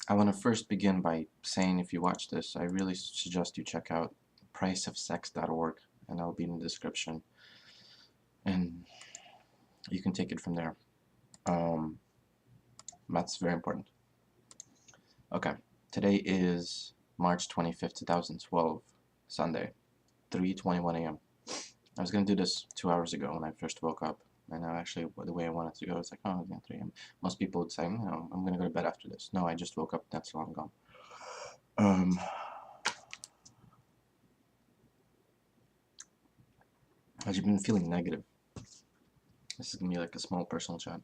I want to first begin by saying if you watch this, I really suggest you check out priceofsex.org, and I'll be in the description, and you can take it from there. Um, that's very important. Okay, today is March 25th, 2012, Sunday, 3:21 a.m. I was going to do this 2 hours ago when I first woke up, and actually the way I wanted to go, it's like, oh, yeah, 3 a.m. Most people would say, I'm going to go to bed after this. No, I just woke up not so long ago. Um, I've been feeling negative. This is going to be like a small personal chat.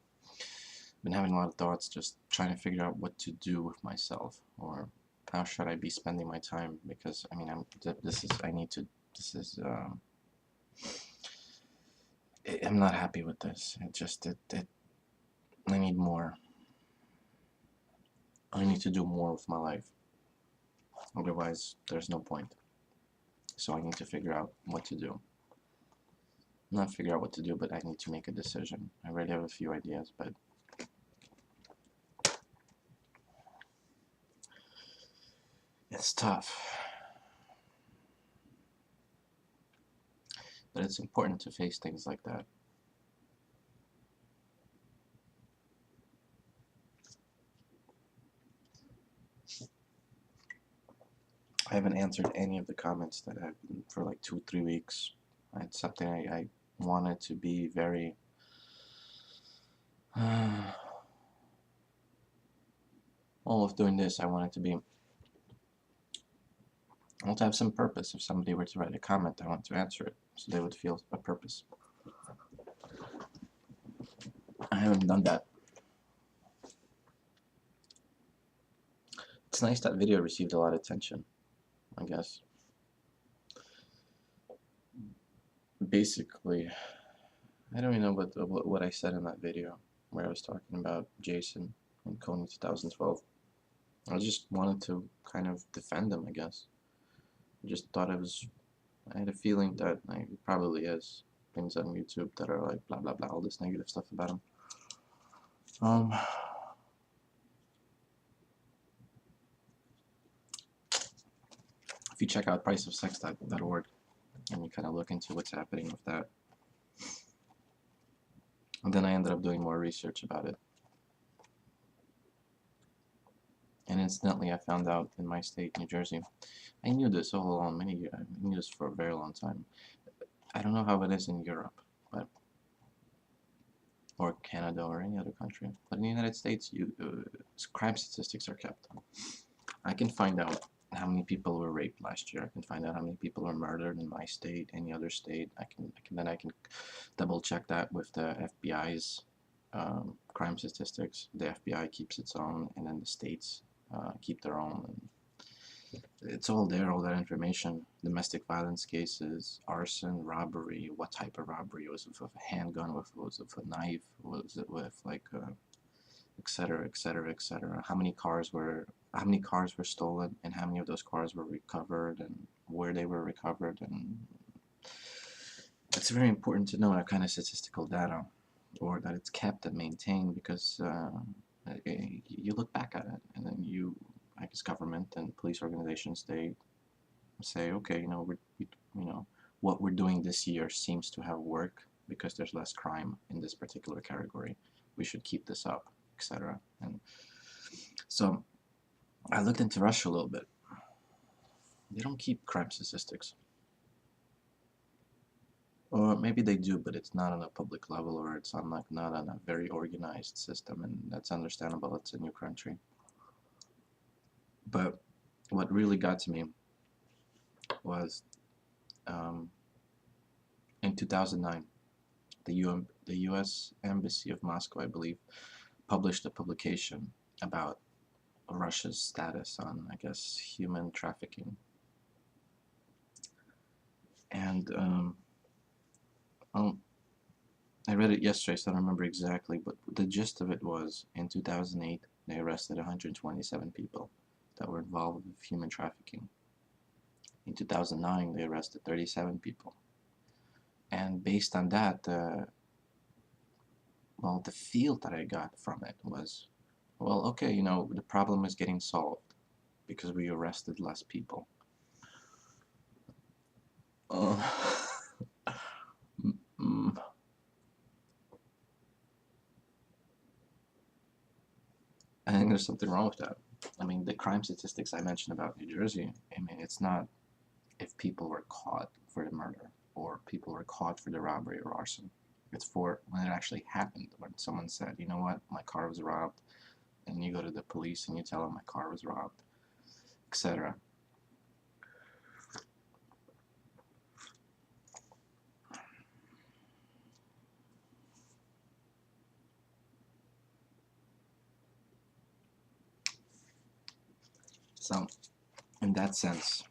Been having a lot of thoughts, just trying to figure out what to do with myself, or how should I be spending my time, because I mean I'm not happy with this. I need more. I need to do more with my life, otherwise there's no point. So I need to figure out what to do. Not figure out what to do, but I need to make a decision. I already have a few ideas, but it's tough. But it's important to face things like that. I haven't answered any of the comments that have been for like 2 3 weeks. It's something I wanted to be very all of doing this. I wanted to be, I want to have some purpose. If somebody were to write a comment, I want to answer it so they would feel a purpose. I haven't done that. It's nice that video received a lot of attention, I guess. Basically, I don't even know what I said in that video where I was talking about Jason and Kony 2012. I just wanted to kind of defend him, I guess. I just thought I had a feeling that it probably is things on YouTube that are like blah blah blah, all this negative stuff about him. Um, if you check out priceofsex.org and you kind of look into what's happening with that, and then I ended up doing more research about it. And incidentally, I found out in my state, New Jersey, I knew this all along, many years. I knew this for a very long time. I don't know how it is in Europe, but or Canada or any other country, but in the United States, crime statistics are kept. I can find out how many people were raped last year. I can find out how many people were murdered in my state, any other state. I can double check that with the FBI's crime statistics. The FBI keeps its own, and then the states keep their own. And it's all there, all that information. Domestic violence cases, arson, robbery, what type of robbery, was it with a handgun, was it with a knife, was it with like etc etc etc, how many cars were stolen, and how many of those cars were recovered, and where they were recovered. And it's very important to know that kind of statistical data, or that it's kept and maintained, because you look back at it, and then I guess government and police organizations, they say, okay, what we're doing this year seems to have worked because there's less crime in this particular category. We should keep this up, etc. And so I looked into Russia a little bit. They don't keep crime statistics. Or maybe they do, but it's not on a public level, or it's on like not on a very organized system, and that's understandable. It's a new country. But what really got to me was um, in 2009, the U.S. Embassy of Moscow, I believe, published a publication about Russia's status on, I guess, human trafficking. And I read it yesterday, so I don't remember exactly, but the gist of it was in 2008, they arrested 127 people that were involved with human trafficking. In 2009, they arrested 37 people. And based on that, well, the feel that I got from it was Well, okay, you know, the problem is getting solved because we arrested less people. Uh, mm, I think there's something wrong with that. I mean, the crime statistics I mentioned about New Jersey, I mean, it's not if people were caught for the murder or people were caught for the robbery or arson. It's for when it actually happened, when someone said, you know what, my car was robbed, and you go to the police and you tell them my car was robbed, etc. So, in that sense,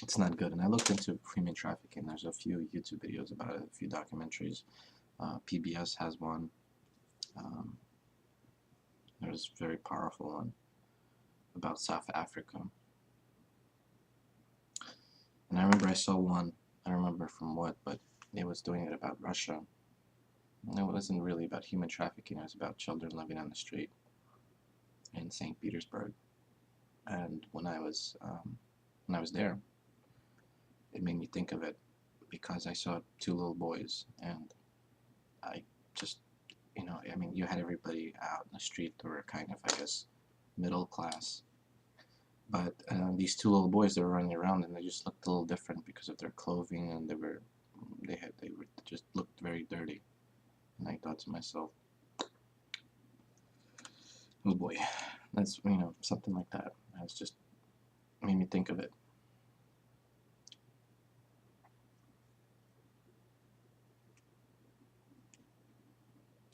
it's not good. And I looked into human trafficking. There's a few YouTube videos about it, a few documentaries. PBS has one. Um, there's a very powerful one about South Africa. And I remember I saw one, I don't remember from what, but it was doing it about Russia. And it wasn't really about human trafficking, it was about children living on the street in St. Petersburg. And when I was there, it made me think of it because I saw two little boys, and I just, you know, I mean, you had everybody out in the street who were kind of, I guess, middle class. But these two little boys, they were running around, and they just looked a little different because of their clothing, and they were just looked very dirty. And I thought to myself, oh boy, that's, you know, something like that. It's just made me think of it.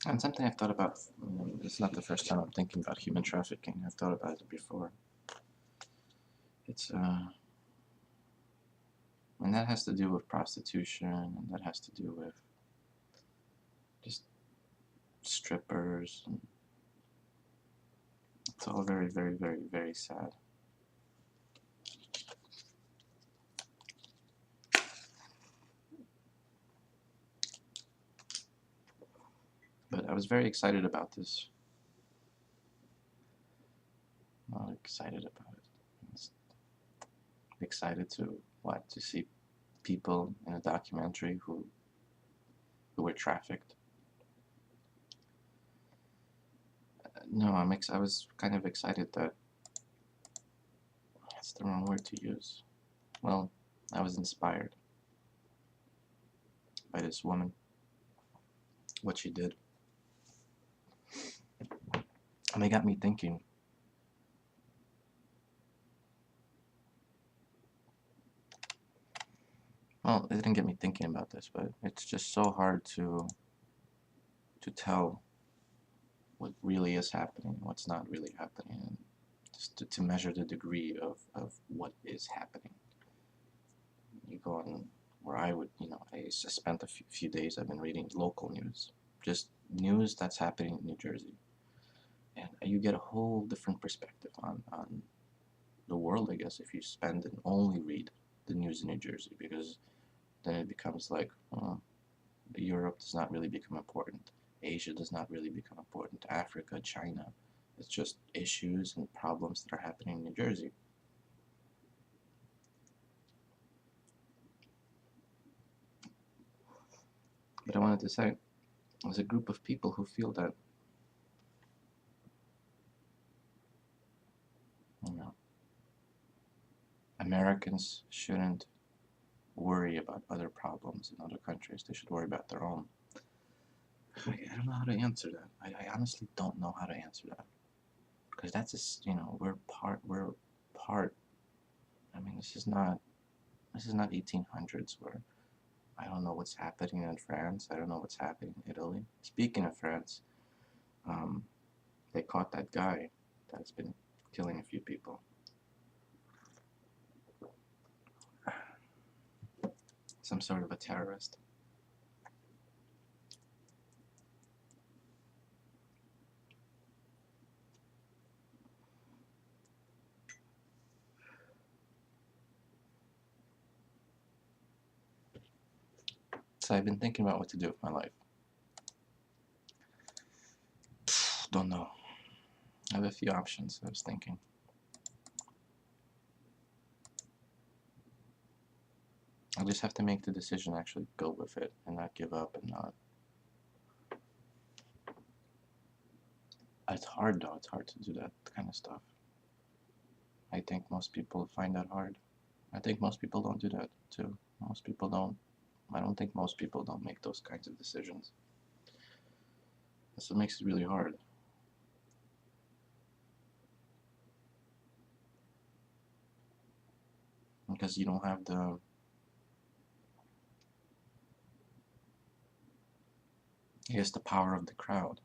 And something I've thought about, it's not the first time I'm thinking about human trafficking. I've thought about it before. It's, and that has to do with prostitution, and that has to do with just strippers. And it's all very, very, very, very sad. But I was very excited about this. Not excited about it. I was excited to what, to see people in a documentary who were trafficked. No, I was kind of excited that, that's the wrong word to use. Well, I was inspired by this woman, what she did. And it got me thinking. Well, it didn't get me thinking about this, but it's just so hard to tell what really is happening, what's not really happening, and just to measure the degree of what is happening. You go on where I would, you know, I spent a few days, I've been reading local news, just news that's happening in New Jersey. And you get a whole different perspective on the world, I guess, if you spend and only read the news in New Jersey, because then it becomes like, Europe does not really become important. Asia does not really become important. Africa, China, it's just issues and problems that are happening in New Jersey. But I wanted to say, there's a group of people who feel that, you know, Americans shouldn't worry about other problems in other countries. They should worry about their own. I don't know how to answer that. I honestly don't know how to answer that. Because that's just, you know, we're part. I mean, this is not 1800s where I don't know what's happening in France. I don't know what's happening in Italy. Speaking of France, um, they caught that guy that's been killing a few people. Some sort of a terrorist. So I've been thinking about what to do with my life. Don't know. I have a few options, I was thinking. I just have to make the decision, actually go with it, and not give up and not... It's hard though, it's hard to do that kind of stuff. I think most people find that hard. I think most people don't do that too. Most people don't. I don't think most people don't make those kinds of decisions. That's what makes it really hard. Because you don't have the... I guess the power of the crowd.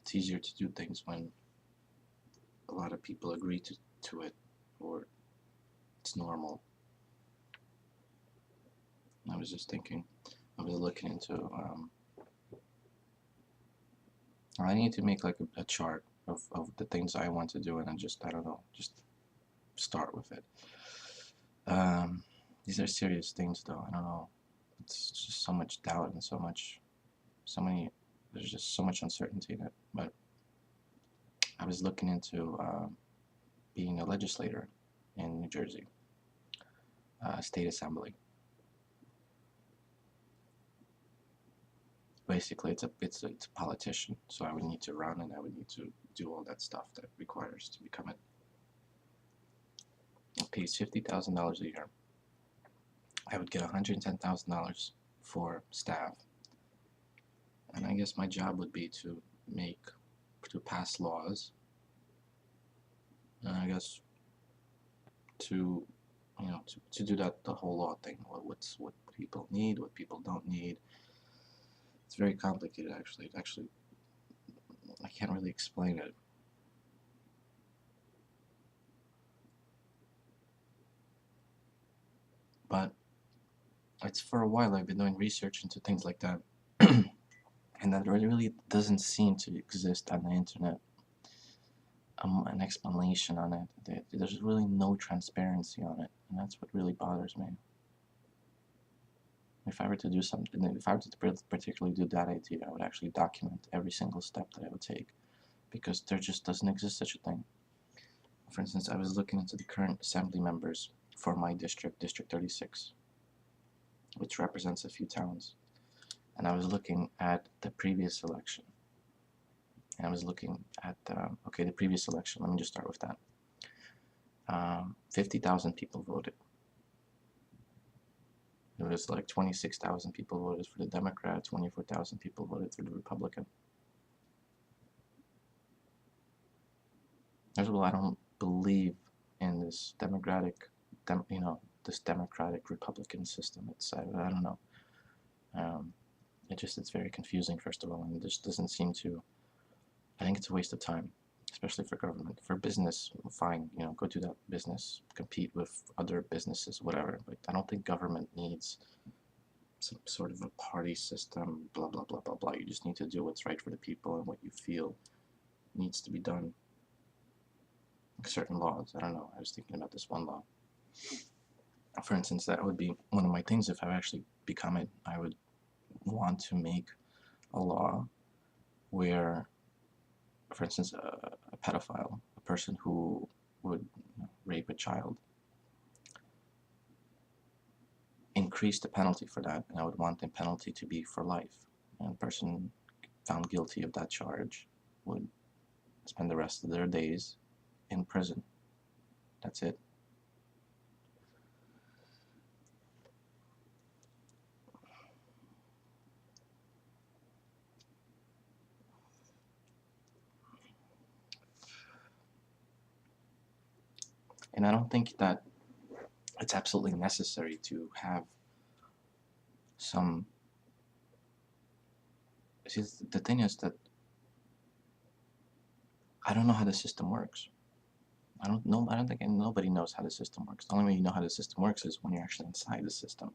It's easier to do things when a lot of people agree to it, or it's normal. I was just thinking, I was looking into, I need to make like a chart of the things I want to do, and then just, I don't know, just start with it. These are serious things though, I don't know. It's just so much doubt and there's just so much uncertainty in it. But I was looking into being a legislator in New Jersey, state assembly. Basically, it's a politician, so I would need to run and I would need to do all that stuff that requires to become it. It pays $50,000 a year. I would get $110,000 for staff, and I guess my job would be to pass laws, and I guess to do that, the whole law thing, what people need, what people don't need. It's very complicated, actually. I can't really explain it. But it's, for a while I've been doing research into things like that, and that really doesn't seem to exist on the internet. An explanation on it. There's really no transparency on it, and that's what really bothers me. If I were to do something, if I were to particularly do that idea, I would actually document every single step that I would take, because there just doesn't exist such a thing. For instance, I was looking into the current assembly members for my district, District 36, which represents a few towns, and I was looking at the previous election. And I was looking at, okay, the previous election, let me just start with that. 50,000 people voted. It was like 26,000 people voted for the Democrat, 24,000 people voted for the Republican. First of all, I don't believe in this democratic Republican system. I don't know. It's very confusing, first of all, and it just doesn't seem to... I think it's a waste of time, especially for government. For business, fine, go do that business, compete with other businesses, whatever. But I don't think government needs some sort of a party system, blah, blah, blah, blah, blah. You just need to do what's right for the people and what you feel needs to be done. Like certain laws, I don't know, I was thinking about this one law. For instance, that would be one of my things if I actually become it. I would want to make a law where, for instance, a pedophile, a person who would rape a child, increase the penalty for that, and I would want the penalty to be for life. And a person found guilty of that charge would spend the rest of their days in prison. That's it. And I don't think that it's absolutely necessary to have some... See, the thing is that I don't know how the system works. I don't think nobody knows how the system works. The only way you know how the system works is when you're actually inside the system,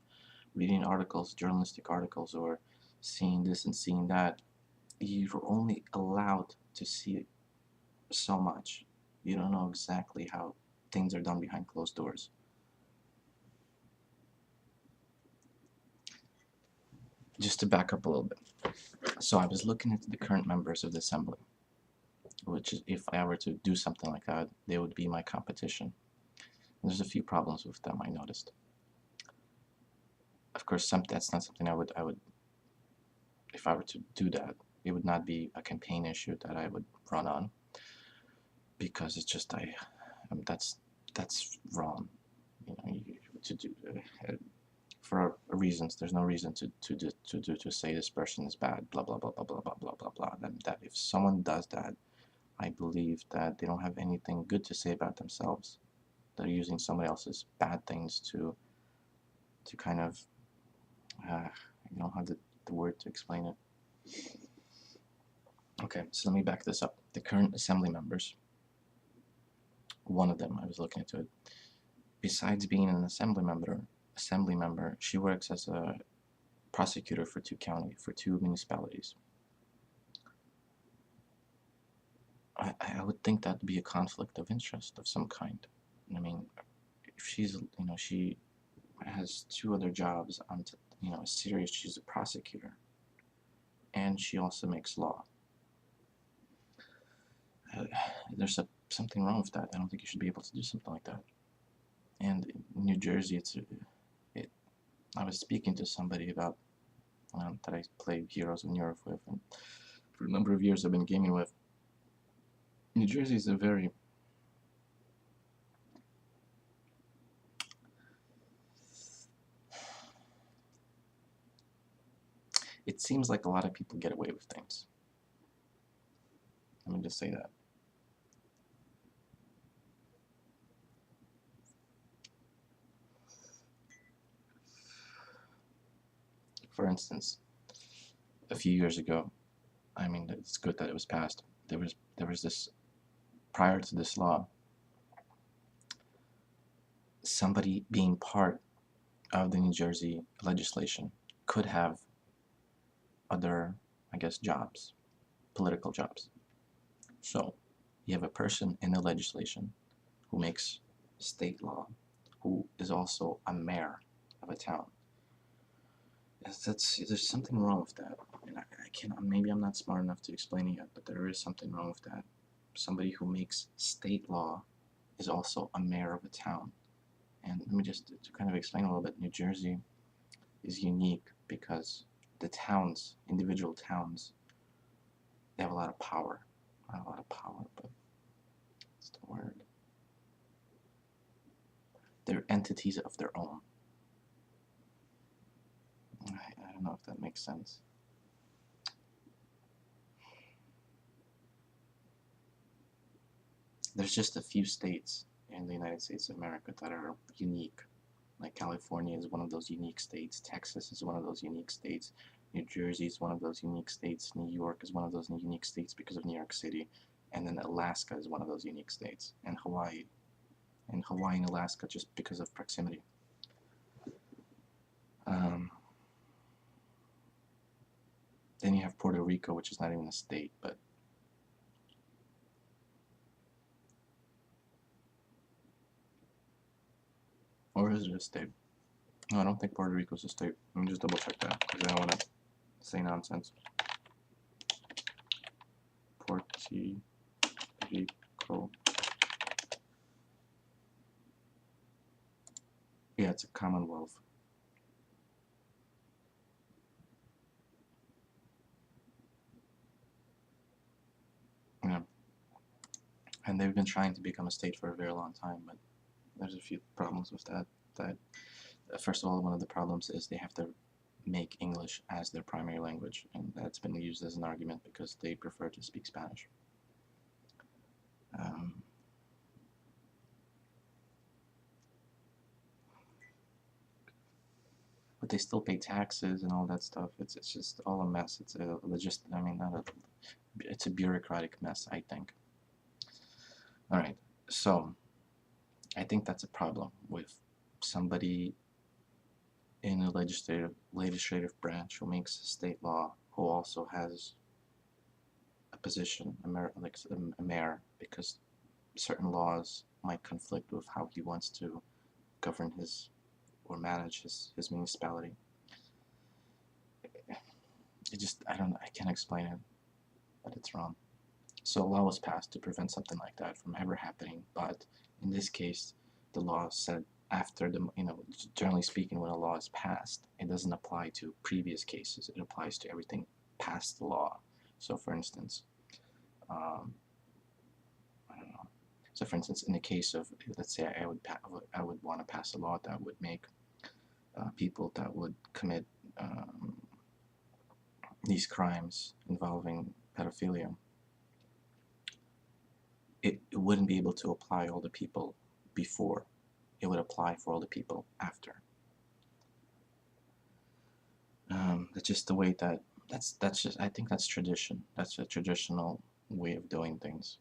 reading articles, journalistic articles, or seeing this and seeing that. You're only allowed to see so much. You don't know exactly how things are done behind closed doors. Just to back up a little bit. So I was looking at the current members of the assembly, which is if I were to do something like that, they would be my competition. And there's a few problems with them I noticed. Of course, that's not something I would if I were to do that, it would not be a campaign issue that I would run on, because it's just that's wrong. You know, to do for reasons. There's no reason to say this person is bad. Blah blah blah blah blah blah blah blah blah. That if someone does that, I believe that they don't have anything good to say about themselves. They're using somebody else's bad things to kind of I don't have the word to explain it. Okay, so let me back this up. The current assembly members, one of them, I was looking into it. Besides being an assembly member, she works as a prosecutor for two municipalities. I would think that would be a conflict of interest of some kind. I mean, if she's, she has two other jobs on, serious, she's a prosecutor, and she also makes law. There's something wrong with that. I don't think you should be able to do something like that. And in New Jersey, I was speaking to somebody about that I play Heroes of New York with, and for a number of years I've been gaming with. New Jersey is a very it seems like a lot of people get away with things. Let me just say that. For instance, a few years ago, I mean, it's good that it was passed. There was this, prior to this law, somebody being part of the New Jersey legislation could have other, I guess, jobs, political jobs. So you have a person in the legislation who makes state law, who is also a mayor of a town. There's something wrong with that, and I can't. Maybe I'm not smart enough to explain it yet, but there is something wrong with that. Somebody who makes state law is also a mayor of a town. And let me just to kind of explain a little bit. New Jersey is unique because the towns, individual towns, they have a lot of power. Not a lot of power, but what's the word? They're entities of their own. I don't know if that makes sense. There's just a few states in the United States of America that are unique. Like California is one of those unique states. Texas is one of those unique states. New Jersey is one of those unique states. New York is one of those unique states because of New York City. And then Alaska is one of those unique states. And Hawaii. And Hawaii and Alaska just because of proximity. Then you have Puerto Rico, which is not even a state, but or is it a state? No, I don't think Puerto Rico is a state. Let me just double check that because I don't want to say nonsense. Puerto Rico. Yeah, it's a Commonwealth. Yeah. And they've been trying to become a state for a very long time, but there's a few problems with that. First of all, one of the problems is they have to make English as their primary language, and that's been used as an argument because they prefer to speak Spanish. But they still pay taxes and all that stuff. It's just all a mess. It's a it's a bureaucratic mess, I think. All right, so I think that's a problem with somebody in a legislative branch who makes state law, who also has a position, like a mayor, because certain laws might conflict with how he wants to govern his or manage his municipality. I can't explain it, but it's wrong. So a law was passed to prevent something like that from ever happening, but in this case, the law said after the, generally speaking, when a law is passed, it doesn't apply to previous cases. It applies to everything past the law. So for instance, um, I don't know. So for instance, in the case of, let's say I would want to pass a law that would make people that would commit um, these crimes involving pedophilia, it wouldn't be able to apply all the people before. It would apply for all the people after. That's just the way that's just, I think that's tradition. That's a traditional way of doing things.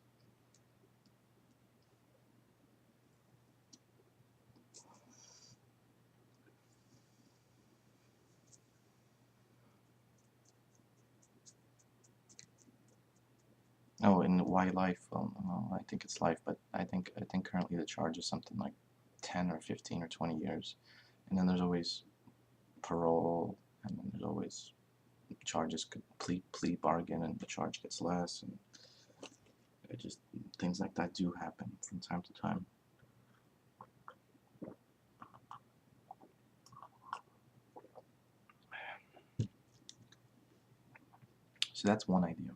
Oh, and why life? Well, I think it's life, but I think currently the charge is something like 10 or 15 or 20 years, and then there's always parole, and then there's always charges could plea bargain, and the charge gets less, and it just things like that do happen from time to time. So that's one idea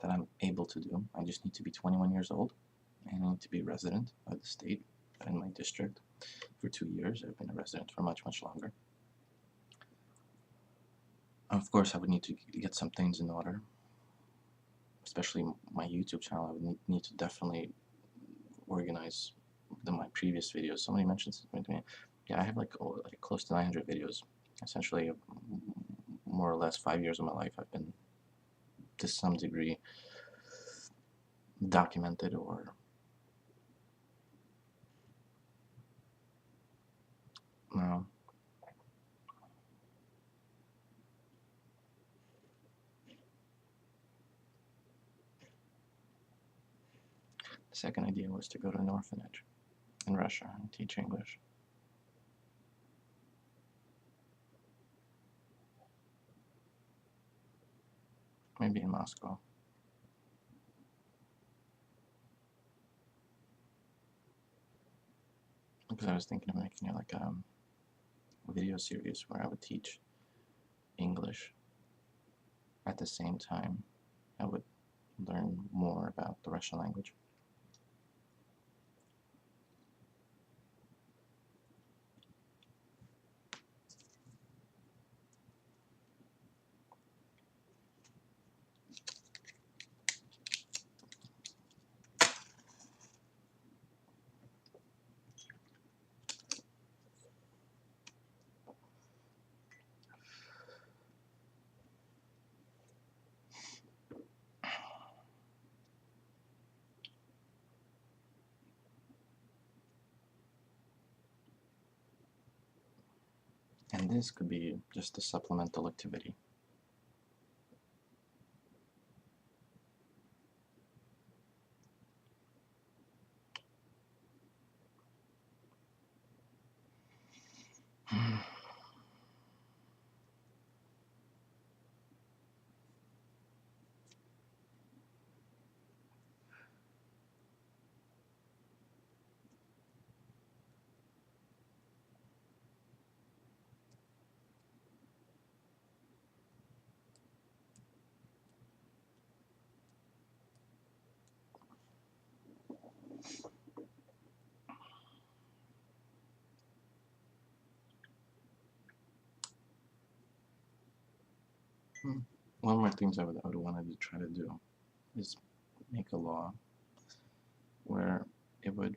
that I'm able to do. I just need to be 21 years old, and I need to be a resident of the state in my district for 2 years. I've been a resident for much, much longer. Of course, I would need to get some things in order, especially my YouTube channel. I would need to definitely organize my previous videos. Somebody mentioned something to me. Yeah, I have like close to 900 videos. Essentially, more or less 5 years of my life I've been to some degree documented or no. The second idea was to go to an orphanage in Russia and teach English. Maybe in Moscow. Because I was thinking of making it like a video series where I would teach English at the same time I would learn more about the Russian language. And this could be just a supplemental activity. One more things I would wanted to try to do is make a law where it would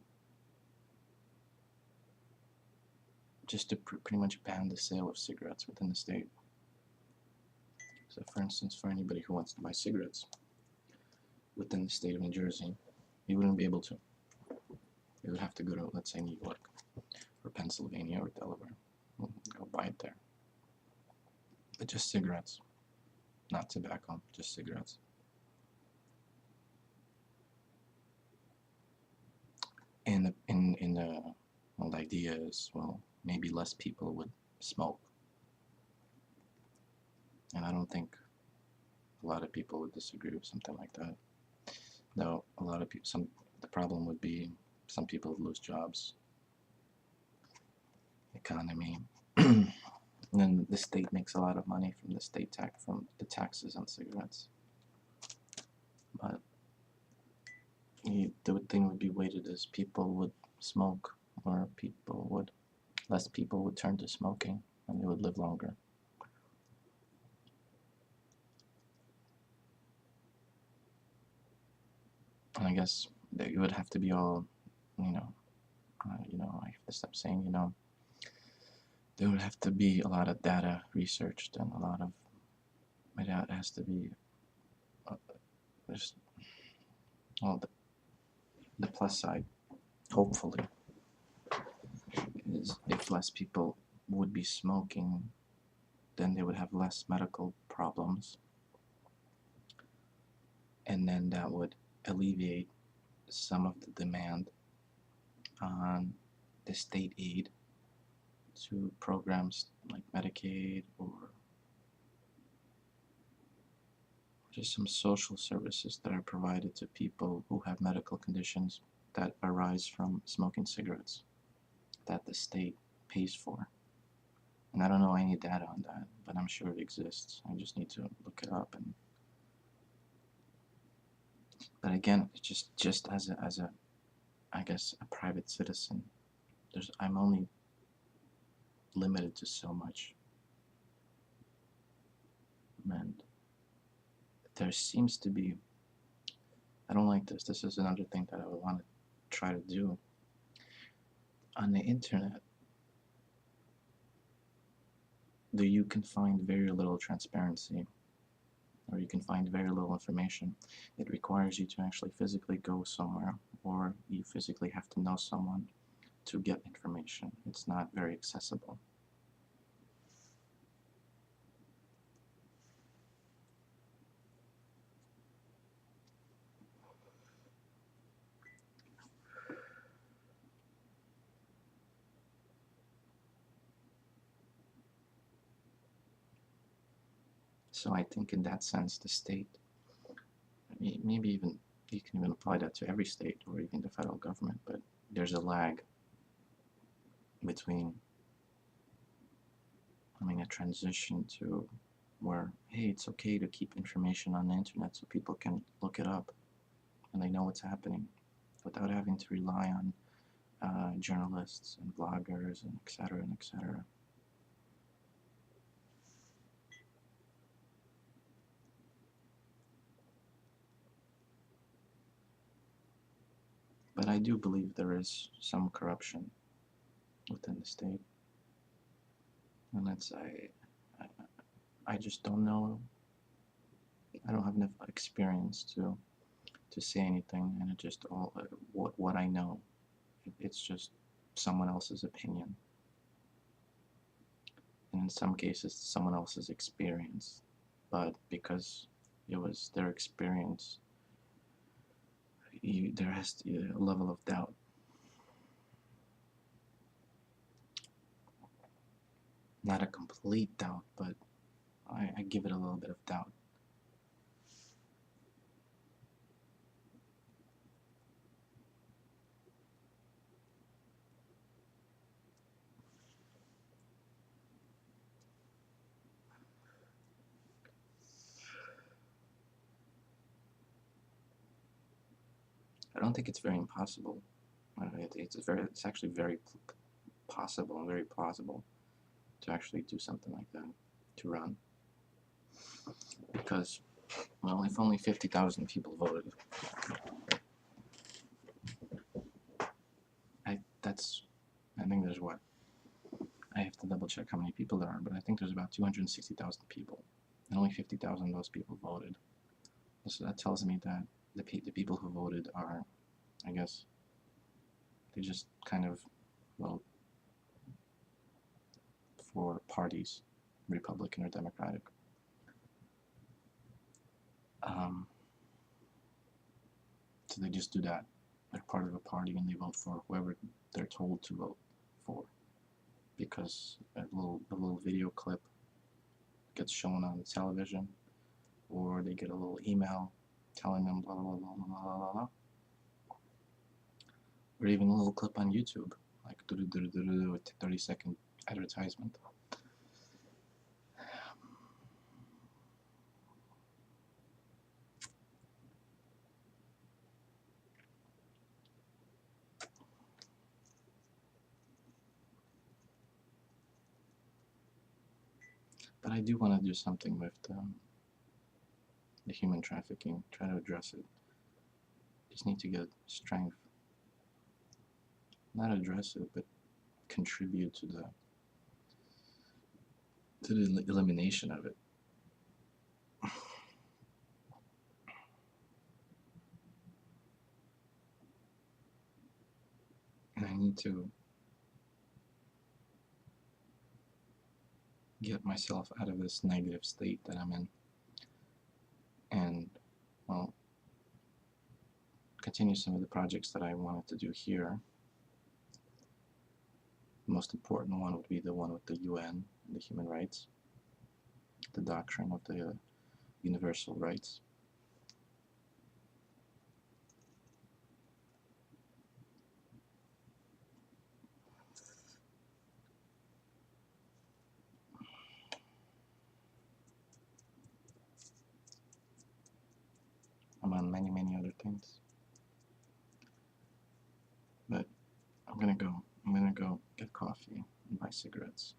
just to pretty much ban the sale of cigarettes within the state. So for instance, for anybody who wants to buy cigarettes within the state of New Jersey, you wouldn't be able to. You would have to go to, let's say, New York or Pennsylvania or Delaware. Go buy it there. But just cigarettes, not tobacco, just cigarettes. And the well, the idea is, well, maybe less people would smoke. And I don't think a lot of people would disagree with something like that. Though a lot of people, the problem would be some people would lose jobs, economy. And then the state makes a lot of money from the state tax, from the taxes on cigarettes. But the thing would be weighted as people would smoke, or less people would turn to smoking, and they would live longer. And I guess that it would have to be all, you know, I have to stop saying, there would have to be a lot of data researched, and a lot of it has to be there's well the plus side, hopefully, is if less people would be smoking, then they would have less medical problems, and then that would alleviate some of the demand on the state aid to programs like Medicaid, or just some social services that are provided to people who have medical conditions that arise from smoking cigarettes that the state pays for. And I don't know any data on that, but I'm sure it exists. I just need to look it up. But again, just as a I guess a private citizen, I'm only limited to so much. And there seems to be, I don't like this. This is another thing that I would want to try to do. On the internet, you can find very little transparency, or you can find very little information. It requires you to actually physically go somewhere, or you physically have to know someone to get information. It's not very accessible. So I think in that sense, the state, maybe even you can even apply that to every state or even the federal government, but there's a lag between a transition to where, hey, it's okay to keep information on the internet so people can look it up and they know what's happening without having to rely on journalists and bloggers and etc. and etc. But I do believe there is some corruption within the state, and I just don't know. I don't have enough experience to say anything, and it just all what I know. It's just someone else's opinion, and in some cases, someone else's experience. But because it was their experience, there has to be a level of doubt. Not a complete doubt, but I give it a little bit of doubt. I don't think it's very impossible. It's actually very possible and very plausible to actually do something like that, to run. Because, well, if only 50,000 people voted, I think there's what? I have to double check how many people there are, but I think there's about 260,000 people, and only 50,000 of those people voted. So that tells me that the people who voted are, I guess, they just kind of vote for parties, Republican or Democratic. So they just do that. They're part of a party and they vote for whoever they're told to vote for, because a little video clip gets shown on the television, or they get a little email telling them blah blah blah blah blah blah, blah. Or even a little clip on YouTube, like with 30-second advertisement. But I do want to do something with the human trafficking, try to address it. Just need to get strength. Not address it, but contribute to the elimination of it. And I need to get myself out of this negative state that I'm in. And, well, continue some of the projects that I wanted to do here. The most important one would be the one with the UN and the human rights, the doctrine of the universal rights. Among many other things. But I'm gonna go get coffee and buy cigarettes.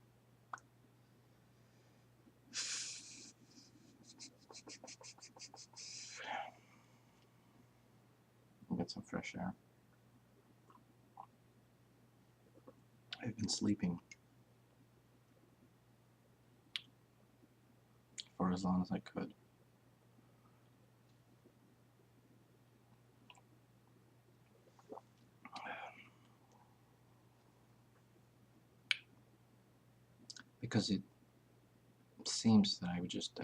And get some fresh air. I've been sleeping for as long as I could. Because it seems that I just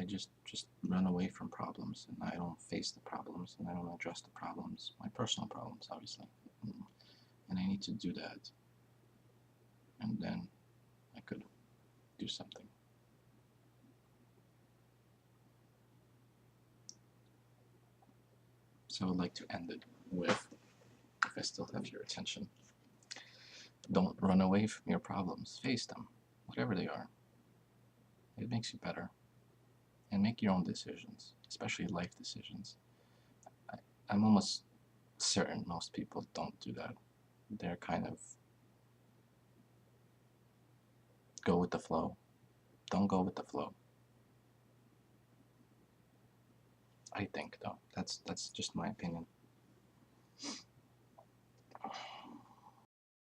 run away from problems, and I don't face the problems, and I don't address the problems, my personal problems, obviously. And I need to do that, and then I could do something. So I would like to end it with, if I still have your attention, don't run away from your problems. Face them, whatever they are. It makes you better. And make your own decisions, especially life decisions. I'm almost certain most people don't do that. They're kind of go with the flow. Don't go with the flow. I think, though. That's just my opinion.